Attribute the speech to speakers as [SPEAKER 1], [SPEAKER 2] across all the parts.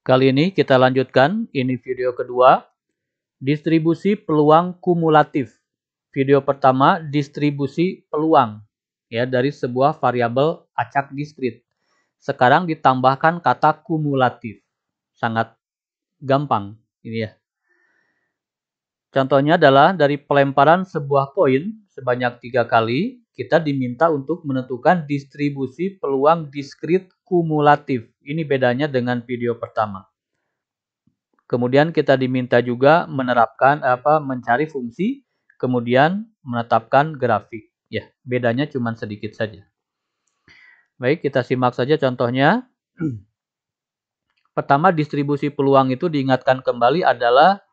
[SPEAKER 1] Kali ini kita lanjutkan, ini video kedua, distribusi peluang kumulatif. Video pertama, distribusi peluang ya dari sebuah variabel acak diskrit. Sekarang ditambahkan kata kumulatif. Sangat gampang ini ya. Contohnya adalah dari pelemparan sebuah koin sebanyak 3 kali, kita diminta untuk menentukan distribusi peluang diskrit kumulatif. Ini bedanya dengan video pertama. Kemudian kita diminta juga mencari fungsi, kemudian menetapkan grafik. Ya, bedanya cuma sedikit saja. Baik, kita simak saja contohnya. Pertama, distribusi peluang itu diingatkan kembali adalah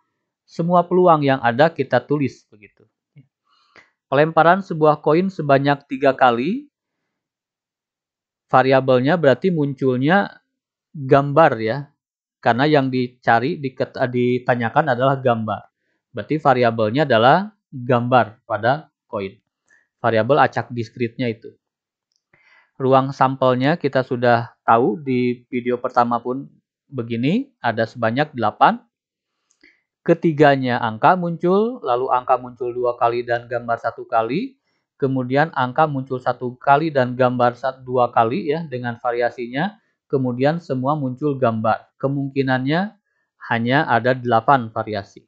[SPEAKER 1] semua peluang yang ada kita tulis begitu. Pelemparan sebuah koin sebanyak 3 kali, variabelnya berarti munculnya gambar ya. Karena yang dicari, ditanyakan adalah gambar. Berarti variabelnya adalah gambar pada koin. Variabel acak diskritnya itu. Ruang sampelnya kita sudah tahu di video pertama pun begini. Ada sebanyak 8. Ketiganya angka muncul, lalu angka muncul 2 kali dan gambar 1 kali. Kemudian angka muncul 1 kali dan gambar 2 kali ya dengan variasinya. Kemudian semua muncul gambar. Kemungkinannya hanya ada 8 variasi.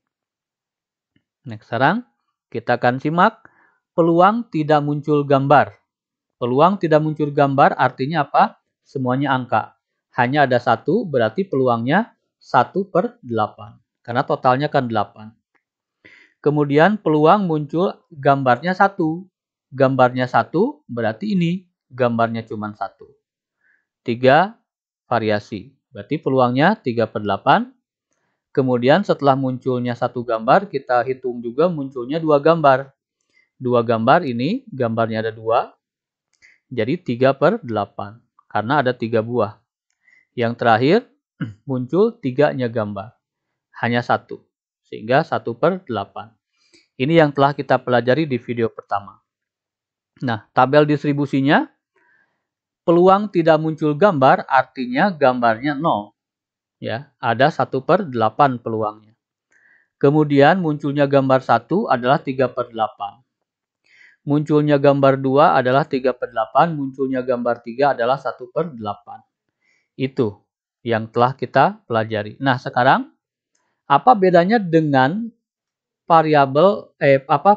[SPEAKER 1] Nah, sekarang kita akan simak peluang tidak muncul gambar. Peluang tidak muncul gambar artinya apa? Semuanya angka. Hanya ada 1 berarti peluangnya 1/8. Karena totalnya kan 8. Kemudian peluang muncul gambarnya 1. Gambarnya 1 berarti ini. Gambarnya cuma 1. 3 variasi. Berarti peluangnya 3/8. Kemudian setelah munculnya 1 gambar, kita hitung juga munculnya 2 gambar. 2 gambar ini, gambarnya ada 2. Jadi 3/8. Karena ada 3 buah. Yang terakhir, muncul 3-nya gambar. Hanya 1. Sehingga 1/8. Ini yang telah kita pelajari di video pertama. Nah, tabel distribusinya, peluang tidak muncul gambar artinya gambarnya 0. Ya, ada 1/8 peluangnya. Kemudian munculnya gambar 1 adalah 3/8. Munculnya gambar 2 adalah 3/8, munculnya gambar 3 adalah 1/8. Itu yang telah kita pelajari. Nah, sekarang apa bedanya dengan variabel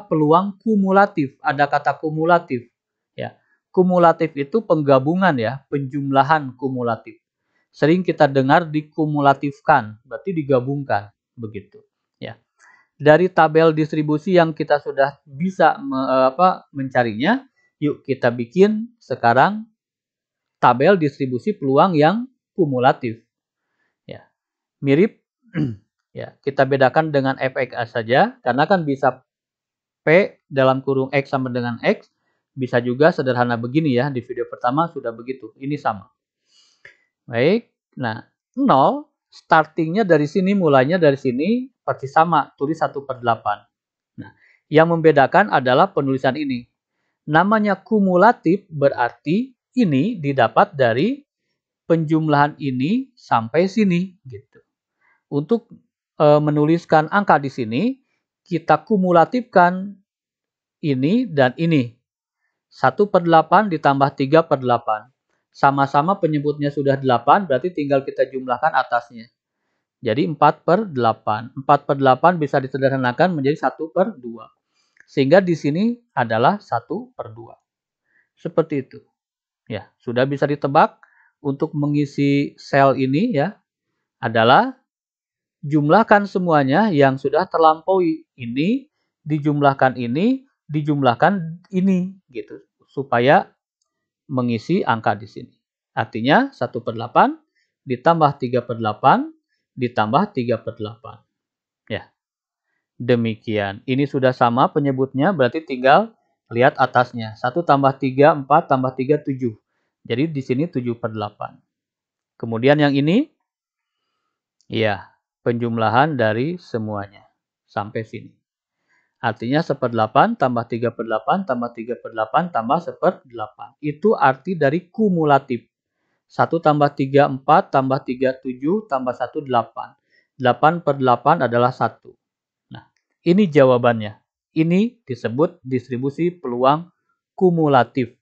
[SPEAKER 1] peluang kumulatif? Ada kata kumulatif ya. Kumulatif itu penggabungan ya, penjumlahan kumulatif. Sering kita dengar dikumulatifkan, berarti digabungkan begitu ya. Dari tabel distribusi yang kita sudah bisa mencarinya, yuk kita bikin sekarang tabel distribusi peluang yang kumulatif ya. Mirip ya, kita bedakan dengan fx saja karena kan bisa P dalam kurung X sama dengan X, bisa juga sederhana begini ya, di video pertama sudah begitu, ini sama. Baik, nah 0 startingnya dari sini, mulainya dari sini persis sama, tulis 1/8. Nah, yang membedakan adalah penulisan ini. Namanya kumulatif berarti ini didapat dari penjumlahan ini sampai sini gitu. Untuk menuliskan angka di sini, kita kumulatifkan ini dan ini. 1/8 ditambah 3/8. Sama-sama penyebutnya sudah 8, berarti tinggal kita jumlahkan atasnya. Jadi 4/8. 4/8 bisa disederhanakan menjadi 1/2. Sehingga di sini adalah 1/2. Seperti itu. Ya, sudah bisa ditebak untuk mengisi sel ini ya, adalah jumlahkan semuanya yang sudah terlampaui. Ini dijumlahkan ini, dijumlahkan ini gitu supaya mengisi angka di sini. Artinya 1/8 ditambah 3/8 ditambah 3/8. Ya. Demikian. Ini sudah sama penyebutnya, berarti tinggal lihat atasnya. 1 tambah 3, 4 tambah 3, 7. Jadi di sini 7/8. Kemudian yang ini, ya, penjumlahan dari semuanya. Sampai sini. Artinya 1/8 tambah 3/8 tambah 3/8 tambah 1/8. Itu arti dari kumulatif. 1 tambah 3, 4, tambah 3, 7, tambah 1, 8. 8 per 8 adalah 1. Nah, ini jawabannya. Ini disebut distribusi peluang kumulatif.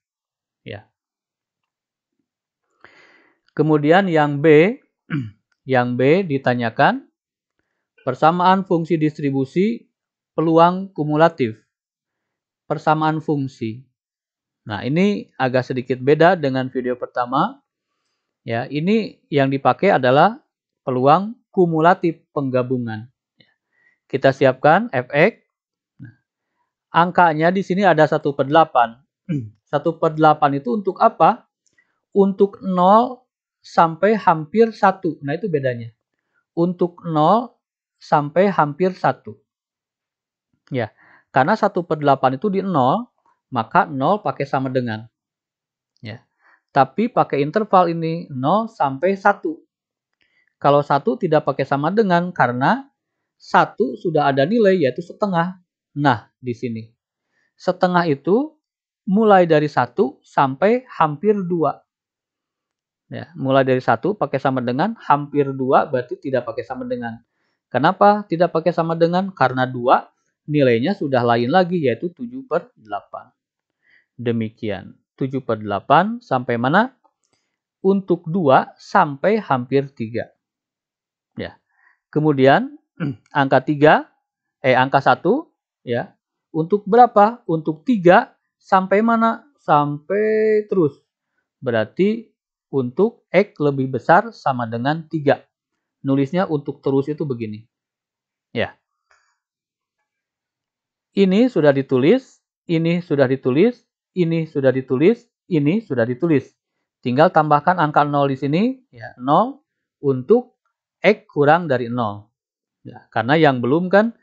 [SPEAKER 1] Ya. Kemudian yang B, yang B ditanyakan persamaan fungsi distribusi peluang kumulatif. Persamaan fungsi. Nah, ini agak sedikit beda dengan video pertama. Ya, ini yang dipakai adalah peluang kumulatif penggabungan. Kita siapkan fx. Nah, angkanya di sini ada 1/8. 1/8 itu untuk apa? Untuk 0 sampai hampir 1. Nah, itu bedanya. Untuk 0 sampai hampir 1. Ya, karena 1/8 itu di 0, maka 0 pakai sama dengan. Ya. Tapi pakai interval ini 0 sampai 1. Kalau 1 tidak pakai sama dengan karena 1 sudah ada nilai yaitu setengah. Nah, di sini. Setengah itu mulai dari 1 sampai hampir 2. Ya, mulai dari 1 pakai sama dengan, hampir 2 berarti tidak pakai sama dengan. Kenapa tidak pakai sama dengan? Karena 2 nilainya sudah lain lagi yaitu 7/8. Demikian. 7/8 sampai mana? Untuk 2 sampai hampir 3. Ya. Kemudian angka 1 ya. Untuk berapa? Untuk 3 sampai mana? Sampai terus. Berarti untuk X lebih besar sama dengan 3. Nulisnya untuk terus itu begini. Ya. Ini sudah ditulis, ini sudah ditulis, ini sudah ditulis, ini sudah ditulis. Tinggal tambahkan angka 0 di sini, ya, 0 untuk X kurang dari 0. Ya, karena yang belum kan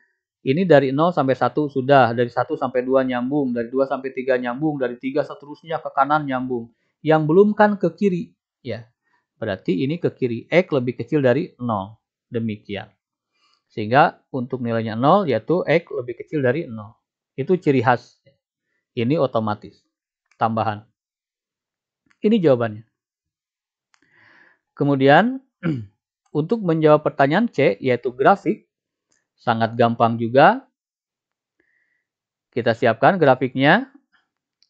[SPEAKER 1] ini dari 0 sampai 1 sudah, dari 1 sampai 2 nyambung, dari 2 sampai 3 nyambung, dari 3 seterusnya ke kanan nyambung. Yang belum kan ke kiri, ya. Berarti ini ke kiri, X lebih kecil dari 0. Demikian. Sehingga untuk nilainya 0 yaitu X lebih kecil dari 0. Itu ciri khas. Ini otomatis. Tambahan. Ini jawabannya. Kemudian untuk menjawab pertanyaan C yaitu grafik. Sangat gampang juga. Kita siapkan grafiknya.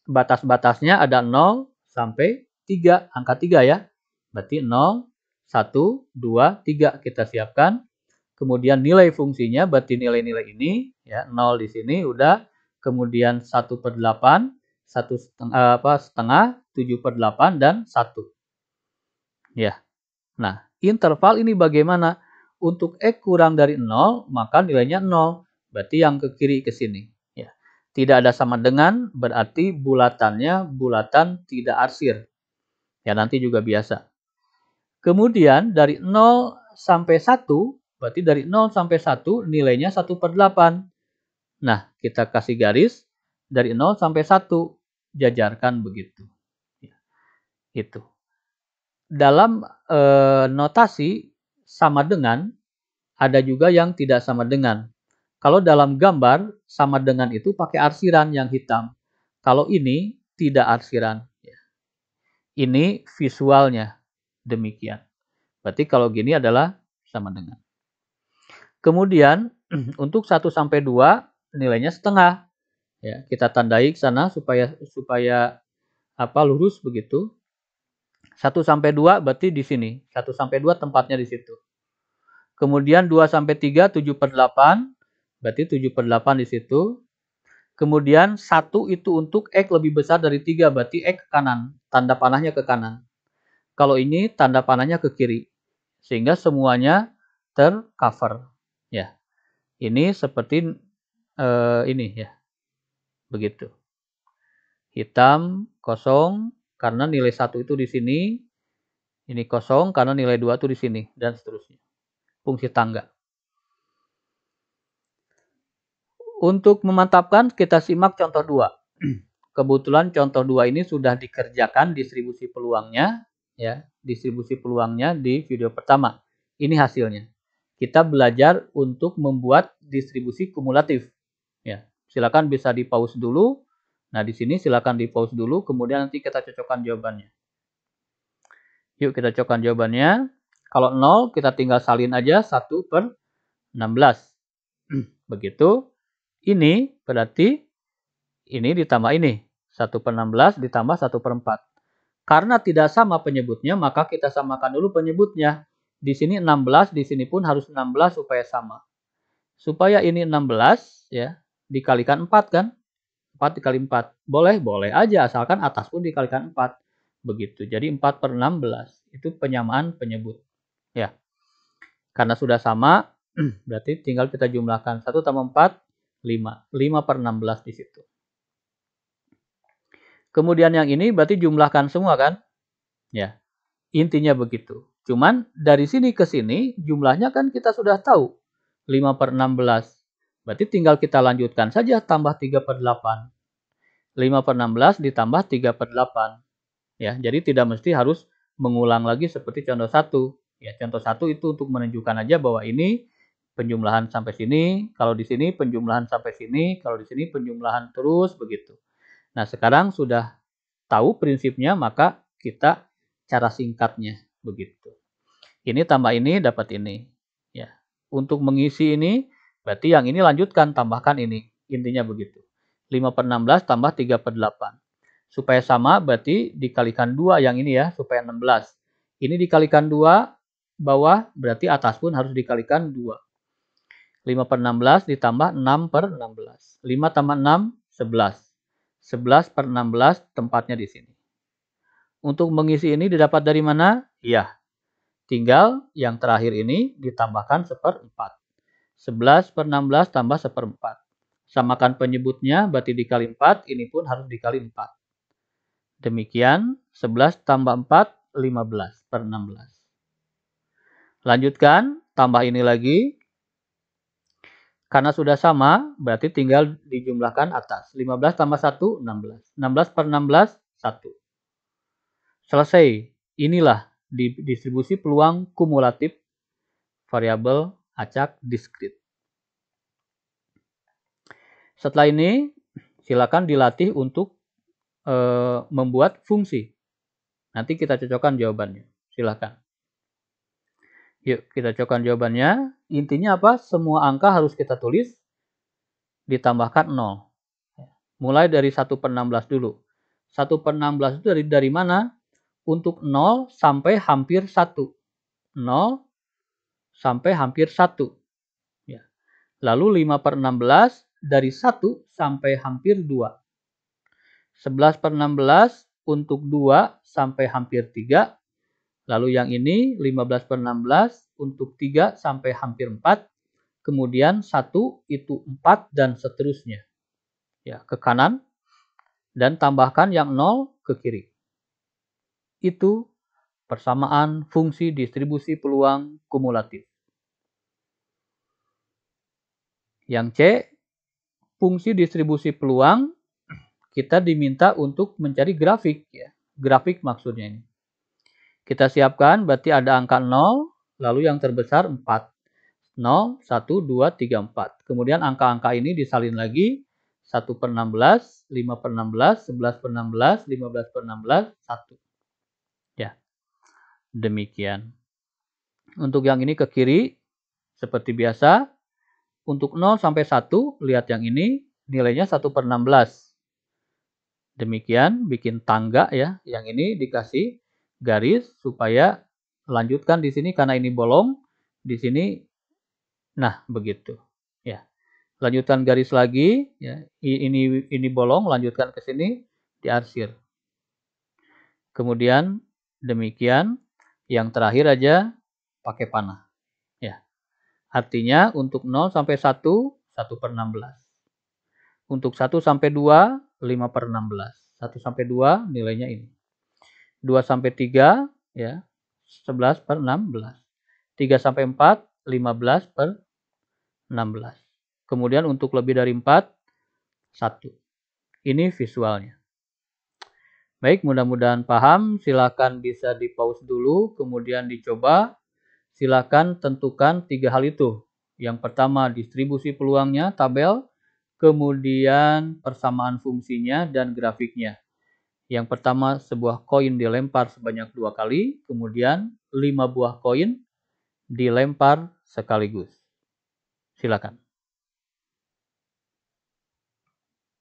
[SPEAKER 1] Batas-batasnya ada 0 sampai 3. Angka 3 ya. Berarti 0, 1, 2, 3 kita siapkan. Kemudian nilai fungsinya berarti nilai-nilai ini ya 0 di sini udah. Kemudian 1/8, 1/2, 7/8 dan 1. Ya. Nah, interval ini bagaimana? Untuk X kurang dari 0, maka nilainya 0. Berarti yang ke kiri ke sini. Ya. Tidak ada sama dengan, berarti bulatannya bulatan tidak arsir. Ya, nanti juga biasa. Kemudian dari 0 sampai 1, berarti dari 0 sampai 1 nilainya 1/8. Nah, kita kasih garis dari 0 sampai 1. Jajarkan begitu. Ya, itu. Dalam notasi sama dengan, ada juga yang tidak sama dengan. Kalau dalam gambar, sama dengan itu pakai arsiran yang hitam. Kalau ini tidak arsiran. Ini visualnya. Demikian. Berarti kalau gini adalah sama dengan. Kemudian untuk 1 sampai 2 nilainya setengah. Ya, kita tandai ke sana supaya lurus begitu. 1 sampai 2 berarti di sini. 1 sampai 2 tempatnya di situ. Kemudian 2 sampai 3 7/8 berarti 7/8 di situ. Kemudian 1 itu untuk X lebih besar dari 3 berarti X ke kanan. Tanda panahnya ke kanan. Kalau ini tanda panahnya ke kiri. Sehingga semuanya tercover. Ya. Ini seperti ini ya. Begitu. Hitam, kosong, karena nilai 1 itu di sini. Ini kosong karena nilai 2 itu di sini. Dan seterusnya. Fungsi tangga. Untuk memantapkan, kita simak contoh 2. Kebetulan contoh 2 ini sudah dikerjakan distribusi peluangnya. Ya, distribusi peluangnya di video pertama. Ini hasilnya. Kita belajar untuk membuat distribusi kumulatif. Ya, silakan bisa di pause dulu. Nah, di sini silakan di pause dulu, kemudian nanti kita cocokkan jawabannya. Yuk kita cocokkan jawabannya. Kalau 0 kita tinggal salin aja 1/16. Begitu. Ini berarti ini ditambah ini. 1/16 ditambah 1/4. Karena tidak sama penyebutnya, maka kita samakan dulu penyebutnya. Di sini 16, di sini pun harus 16 supaya sama. Supaya ini 16 ya, dikalikan 4 kan? 4 dikali 4. Boleh? Boleh aja, asalkan atas pun dikalikan 4. Begitu. Jadi 4/16. Itu penyamaan penyebut. Ya. Karena sudah sama, berarti tinggal kita jumlahkan. 1 tambah 4, 5. 5/16 di situ. Kemudian yang ini berarti jumlahkan semua kan? Ya. Intinya begitu. Cuman dari sini ke sini jumlahnya kan kita sudah tahu. 5/16. Berarti tinggal kita lanjutkan saja tambah 3/8. 5/16 ditambah 3/8. Ya, jadi tidak mesti harus mengulang lagi seperti contoh 1. Ya, contoh 1 itu untuk menunjukkan aja bahwa ini penjumlahan sampai sini, kalau di sini penjumlahan sampai sini, kalau di sini penjumlahan terus begitu. Nah, sekarang sudah tahu prinsipnya, maka kita cara singkatnya begitu. Ini tambah ini dapat ini. Ya. Untuk mengisi ini, berarti yang ini lanjutkan, tambahkan ini. Intinya begitu. 5/16 tambah 3/8. Supaya sama, berarti dikalikan 2 yang ini ya, supaya 16. Ini dikalikan 2, bawah, berarti atas pun harus dikalikan 2. 5/16 ditambah 6/16. 5 tambah 6, 11. 11/16 tempatnya di sini. Untuk mengisi ini didapat dari mana? Ya, tinggal yang terakhir ini ditambahkan 1/4. 11/16 tambah 1/4. Samakan penyebutnya, berarti dikali 4, ini pun harus dikali 4. Demikian, 11 tambah 4, 15/16. Lanjutkan, tambah ini lagi. Karena sudah sama, berarti tinggal dijumlahkan atas. 15 tambah 1, 16. 16/16, 1. Selesai. Inilah distribusi peluang kumulatif variabel acak diskrit. Setelah ini, silakan dilatih untuk membuat fungsi. Nanti kita cocokkan jawabannya. Silakan. Yuk, kita cocokkan jawabannya. Intinya apa? Semua angka harus kita tulis, ditambahkan 0. Mulai dari 1/16 dulu. 1/16 itu dari mana? Untuk 0 sampai hampir 1. 0 sampai hampir 1. Ya. Lalu 5/16 dari 1 sampai hampir 2. 11/16 untuk 2 sampai hampir 3. Lalu yang ini 15/16 untuk 3 sampai hampir 4. Kemudian 1 itu 4 dan seterusnya. Ya, ke kanan. Dan tambahkan yang 0 ke kiri. Itu persamaan fungsi distribusi peluang kumulatif. Yang C, fungsi distribusi peluang kita diminta untuk mencari grafik. Ya. Grafik maksudnya ini. Kita siapkan, berarti ada angka 0, lalu yang terbesar 4. 0, 1, 2, 3, 4. Kemudian angka-angka ini disalin lagi. 1/16, 5/16, 11/16, 15/16, 1. Ya, demikian. Untuk yang ini ke kiri, seperti biasa. Untuk 0 sampai 1, lihat yang ini, nilainya 1/16. Demikian, bikin tangga ya. Yang ini dikasih garis supaya lanjutkan di sini karena ini bolong. Di sini, nah begitu. Ya, lanjutkan garis lagi. Ya, ini bolong, lanjutkan ke sini, diarsir. Kemudian demikian, yang terakhir aja pakai panah. Ya, artinya untuk 0 sampai 1, 1/16. Untuk 1 sampai 2, 5/16. 1 sampai 2 nilainya ini. 2 sampai 3 ya 11/16. 3 sampai 4 15/16. Kemudian untuk lebih dari 4 1. Ini visualnya. Baik, mudah-mudahan paham. Silakan bisa di-pause dulu, kemudian dicoba. Silakan tentukan 3 hal itu. Yang pertama distribusi peluangnya, tabel, kemudian persamaan fungsinya dan grafiknya. Yang pertama, sebuah koin dilempar sebanyak 2 kali, kemudian 5 buah koin dilempar sekaligus. Silakan.